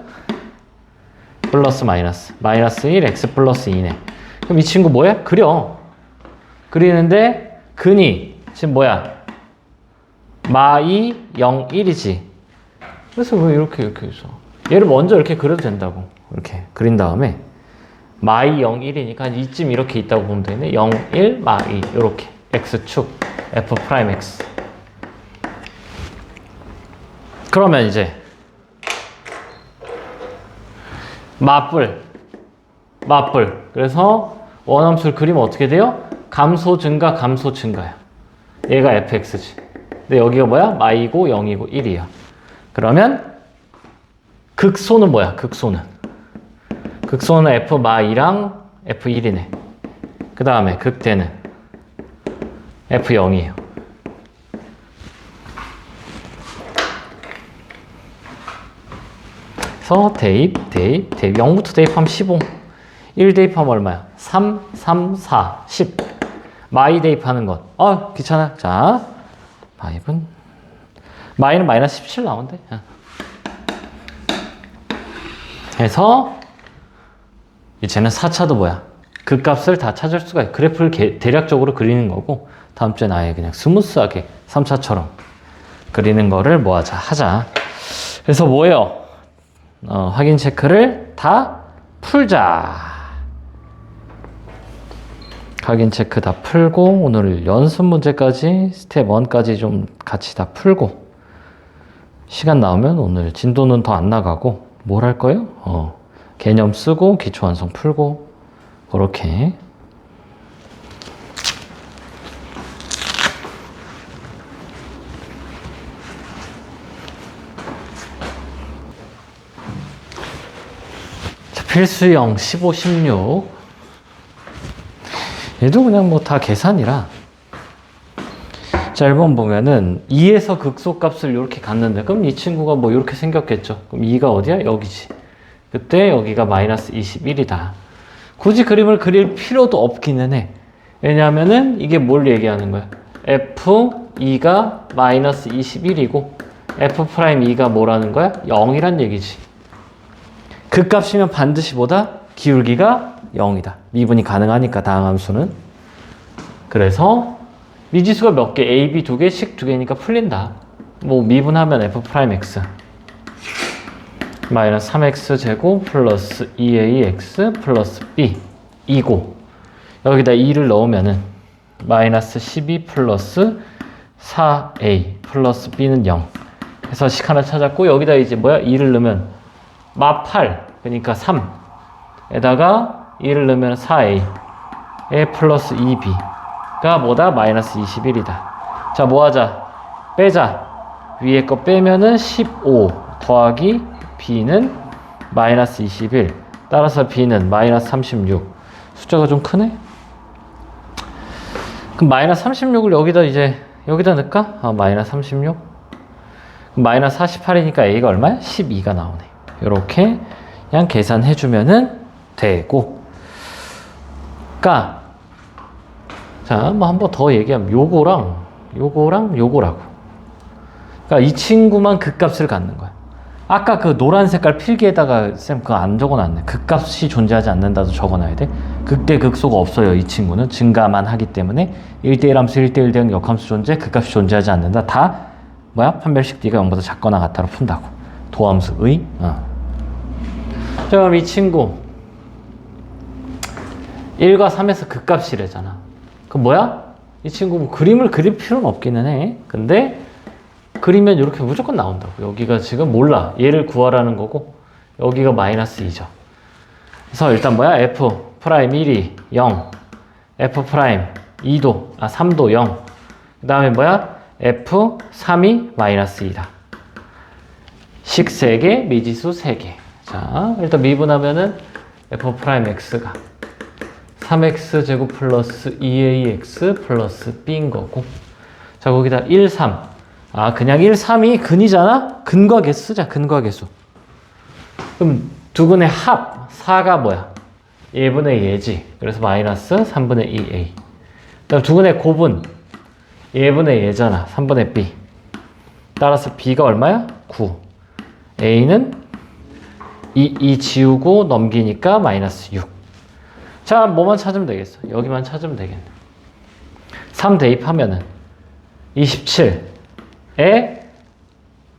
플러스 마이너스 1 x 플러스 2네. 그럼 이 친구 뭐야? 그리는데 근이 지금 뭐야? 마 2, 0, 1이지. 그래서 왜 이렇게 있어? 얘를 먼저 이렇게 그려도 된다고. 이렇게 그린 다음에 마이 0, 1이니까 이쯤 이렇게 있다고 보면 되네. 0, 1, 마이 이렇게 x축 f 프라임 x. 그러면 이제 맞불. 그래서 원함수를 그리면 어떻게 돼요? 감소 증가 감소 증가야. 얘가 fx지. 근데 여기가 뭐야? 마이고 0이고 1이야. 그러면 극소는 뭐야? 극소는 f 마이랑 f1이네. 그 다음에 극대는 f0이에요. 그래서 대입 0부터 대입하면 15, 1 대입하면 얼마야? 3, 3, 4, 10. 마이 대입하는 것. 귀찮아. 자, 마이는 마이너스 17 나온대. 그래서 이제는 4차도 뭐야? 그 값을 다 찾을 수가 있어. 그래프를 대략적으로 그리는 거고, 다음 주엔 아예 그냥 스무스하게 3차처럼 그리는 거를 하자. 그래서 뭐예요? 확인 체크를 다 풀자. 확인 체크 다 풀고, 오늘 연습 문제까지 스텝 1까지 좀 같이 다 풀고, 시간 나오면 오늘 진도는 더 안 나가고, 뭘 할 거예요? 개념 쓰고 기초 완성 풀고 그렇게. 자, 필수형 15, 16. 얘도 그냥 다 계산이라. 자, 1번 보면은 2에서 극소값을 이렇게 갔는데, 그럼 이 친구가 이렇게 생겼겠죠. 그럼 2가 어디야? 여기지. 그때 여기가 마이너스 21이다. 굳이 그림을 그릴 필요도 없기는 해. 왜냐하면은 이게 뭘 얘기하는 거야? F2가 마이너스 21이고 F'2가 뭐라는 거야? 0이란 얘기지. 그 값이면 반드시 기울기가 0이다. 미분이 가능하니까 다항 함수는. 그래서 미지수가 몇 개? A, B 2개씩 2개니까 풀린다. 미분하면 F'X 마이너스 3x 제곱 플러스 2ax 플러스 b 2고, 여기다 2를 넣으면은 마이너스 12 플러스 4a 플러스 b는 0 해서 식 하나 찾았고, 여기다 이제 2를 넣으면 마 8, 그러니까 3에다가 2를 넣으면 4a 플러스 2b가 마이너스 21이다. 자, 하자? 빼자. 위에 거 빼면은 15 더하기 b는 마이너스 21, 따라서 b는 마이너스 36. 숫자가 좀 크네? 그럼 마이너스 36을 여기다 넣을까? 마이너스 36. 그럼 마이너스 48이니까 a가 얼마야? 12가 나오네. 요렇게 그냥 계산해주면은 되고. 자, 한 번 더 얘기하면 요거랑 요거라고. 그러니까 이 친구만 그 값을 갖는 거야. 아까 그 노란 색깔 필기에다가 쌤 그거 안 적어놨네. 극값이 존재하지 않는다도 적어놔야 돼. 극대 극소가 없어요. 이 친구는 증가만 하기 때문에 1대1 함수 1대1 대응 역함수 존재, 극값이 존재하지 않는다. 다 판별식 D가 0보다 작거나 같다로 푼다고. 도함수의. 자, 그럼 이 친구 1과 3에서 극값이래잖아. 그럼 이 친구 그림을 그릴 필요는 없기는 해. 근데 그리면 이렇게 무조건 나온다고. 여기가 지금 몰라. 얘를 구하라는 거고, 여기가 마이너스 2죠. 그래서 일단 F'1이 0, F'2도, 3도 0. 그 다음에 F3이 마이너스 2다. 식 3개, 미지수 3개. 자, 일단 미분하면은 F'X가 3x 제곱 플러스 2ax 플러스 b인 거고. 자, 거기다 1, 3. 그냥 1, 3이 근이잖아? 근과 개수 쓰자, 근과 개수. 그럼 두근의 합, 4가 1분의 얘지. 그래서 마이너스 3분의 2a. 그다음 두근의 곱은 1분의 얘잖아. 3분의 b. 따라서 b가 얼마야? 9. a는 2 지우고 넘기니까 마이너스 6. 자, 뭐만 찾으면 되겠어? 여기만 찾으면 되겠네. 3 대입하면은 27에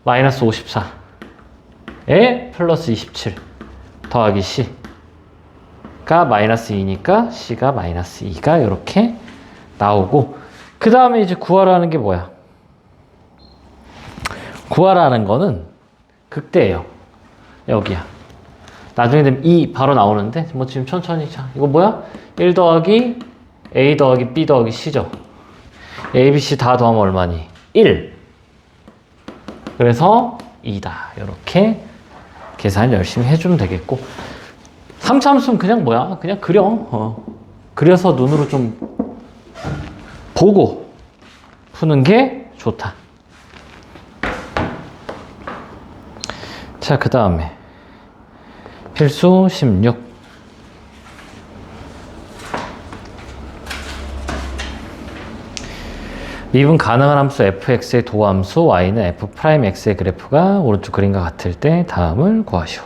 마이너스 54. 에 플러스 27 더하기 C가 마이너스 2니까 C가 마이너스 2가 이렇게 나오고, 그 다음에 이제 구하라는 게 뭐야? 구하라는 거는 극대예요. 여기야. 나중에 되면 2 바로 나오는데 뭐 지금 천천히. 자, 이거 뭐야? 1 더하기 A 더하기 B 더하기 C죠. A, B, C 다 더하면 얼마니? 1. 그래서 2다. 이렇게 계산 열심히 해주면 되겠고, 3차함수는 그냥 뭐야? 그냥 그려. 그려서 눈으로 좀 보고 푸는 게 좋다. 자, 그 다음에 필수 16. 미분 가능한 함수 fx의 도함수 y는 f'x의 그래프가 오른쪽 그림과 같을 때 다음을 구하시오.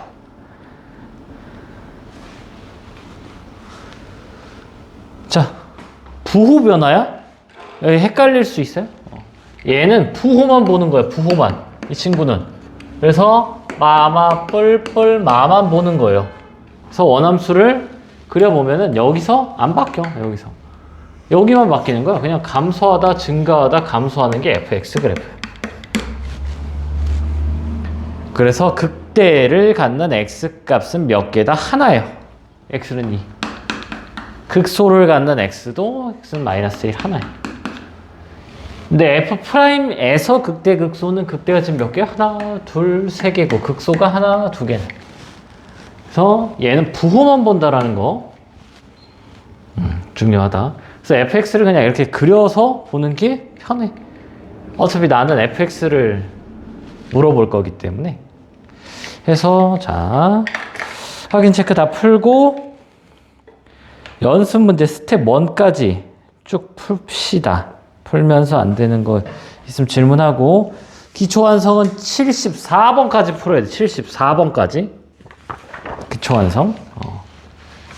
자, 부호 변화야? 여기 헷갈릴 수 있어요? 얘는 부호만 보는 거야, 부호만. 이 친구는. 그래서 마마 뻘뻘 마만 보는 거예요. 그래서 원함수를 그려보면은 여기서 안 바뀌어. 여기만 바뀌는 거야. 그냥 감소하다 증가하다 감소하는 게 fx 그래프예요. 그래서 극대를 갖는 x 값은 몇 개다? 하나예요. x는 2. 극소를 갖는 x도 x는 마이너스 1 하나예요. 근데 f'에서 극대 극소는 극대가 지금 몇 개야? 하나, 둘, 세 개고 극소가 하나, 두 개네. 그래서 얘는 부호만 본다라는 거 중요하다. 그래서 fx를 그냥 이렇게 그려서 보는 게 편해. 어차피 나는 fx를 물어볼 거기 때문에. 해서 자, 확인 체크 다 풀고 연습 문제 스텝 1까지 쭉 풉시다. 풀면서 안 되는 거 있으면 질문하고, 기초 완성은 74번까지 풀어야 돼. 74번까지. 기초 완성.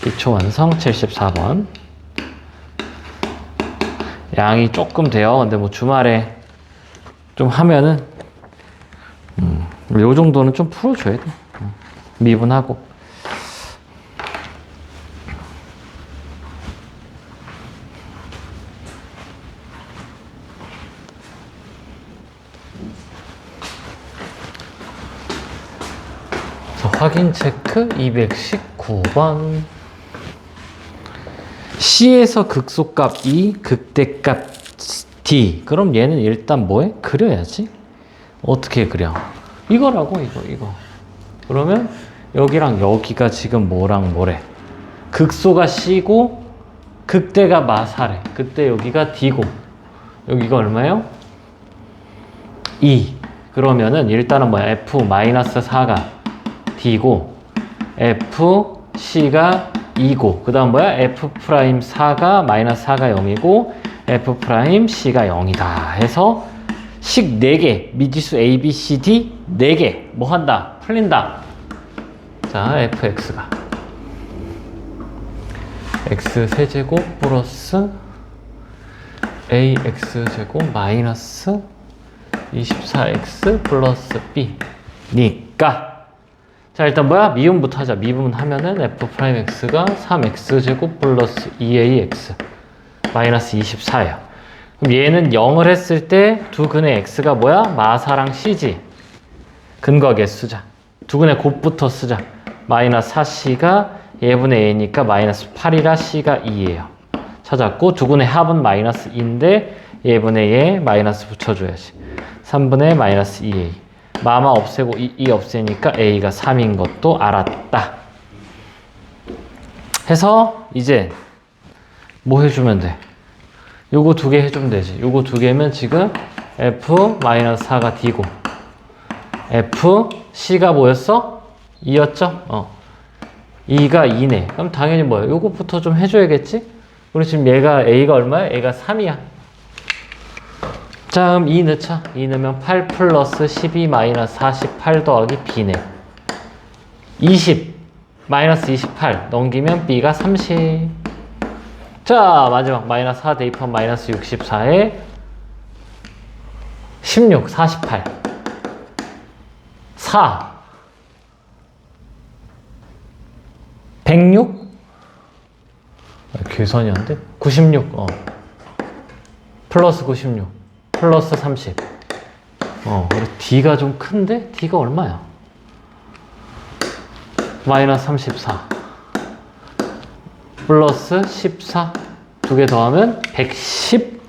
기초 완성 74번. 양이 조금 돼요. 근데 뭐 주말에 좀 하면은 요 정도는 좀 풀어줘야 돼. 미분하고. 확인 체크 219번. C에서 극소값 E, 극대값 D. 그럼 얘는 일단 뭐해? 그려야지. 어떻게 그려? 이거라고, 이거. 그러면 여기랑 여기가 지금 뭐랑 뭐래? 극소가 C고 극대가 마사래. 그때 여기가 D고 여기가 얼마예요? 2. 그러면은 일단은 뭐야? F-4가 D고 FC가 2고 그 다음 뭐야? F'4가 마이너스 4가 0이고 F'C가 0이다 해서 식 4개 미지수 A, B, C, D 4개 뭐 한다? 풀린다. 자, fx가 x 세제곱 플러스 ax제곱 마이너스 24x 플러스 b 니까, 자 일단 뭐야? 미분부터 하자. 미분 하면은 f'x가 3x제곱 플러스 2ax 마이너스 24예요. 그럼 얘는 0을 했을 때 두 근의 x가 뭐야? 마사랑 c지. 근거 개수자. 두 근의 곱부터 쓰자. 마이너스 4c가 얘분의 a니까 마이너스 8이라 c가 2예요. 찾았고 두 근의 합은 마이너스 2인데 얘분의 얘 마이너스 붙여줘야지. 3분의 마이너스 2a. 마마 없애고 2 없애니까 a가 3인 것도 알았다. 해서 이제 뭐 해주면 돼? 요거 두 개 해주면 되지. 요거 두 개면 지금 f-4가 d고 fc가 뭐였어? 2였죠? 2가 2네. 그럼 당연히 뭐야? 요것부터 좀 해줘야겠지? 우리 지금 얘가 a가 얼마야? a가 3이야. 자, 그럼 2 넣자. 2 넣으면 8 플러스 12 마이너스 48 더하기 b네. 20 마이너스 28 넘기면 b가 30. 자, 마지막 마이너스 4 대입하면 마이너스 64에 16, 48 4 106? 계산이 안 돼? 96. 플러스 96. 플러스 30. 그래 D가 좀 큰데? D가 얼마야? 마이너스 34. 플러스 14. 두 개 더하면 110.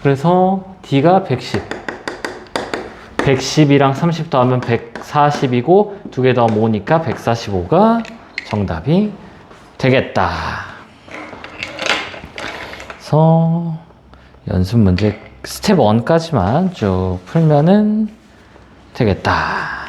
그래서 D가 110. 110이랑 30 더하면 140이고 두 개 더하면 5니까 145가 정답이 되겠다. 그래서 연습 문제 스텝 1까지만 쭉 풀면은 되겠다.